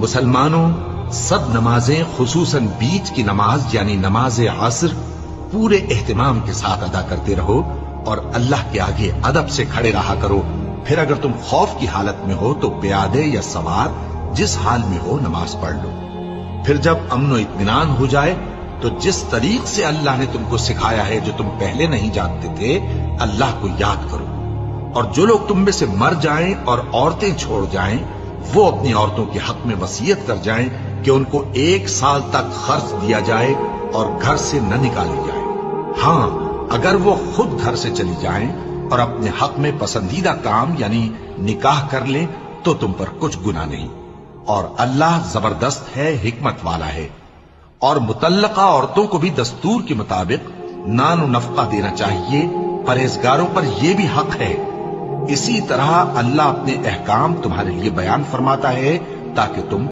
مسلمانوں، سب نمازیں خصوصاً بیچ کی نماز یعنی نماز عصر پورے اہتمام کے ساتھ ادا کرتے رہو اور اللہ کے آگے ادب سے کھڑے رہا کرو. پھر اگر تم خوف کی حالت میں ہو تو پیادے یا سوار جس حال میں ہو نماز پڑھ لو. پھر جب امن و اطمینان ہو جائے تو جس طریق سے اللہ نے تم کو سکھایا ہے جو تم پہلے نہیں جانتے تھے اللہ کو یاد کرو. اور جو لوگ تم میں سے مر جائیں اور عورتیں چھوڑ جائیں وہ اپنی عورتوں کے حق میں وصیت کر جائیں کہ ان کو 1 سال تک خرچ دیا جائے اور گھر سے نہ نکالی جائے. ہاں اگر وہ خود گھر سے چلی جائیں اور اپنے حق میں پسندیدہ کام یعنی نکاح کر لیں تو تم پر کچھ گناہ نہیں. اور اللہ زبردست ہے، حکمت والا ہے. اور مطلقہ عورتوں کو بھی دستور کے مطابق نان و نفقہ دینا چاہیے. پرہیزگاروں پر یہ بھی حق ہے. اسی طرح اللہ اپنے احکام تمہارے لیے بیان فرماتا ہے تاکہ تم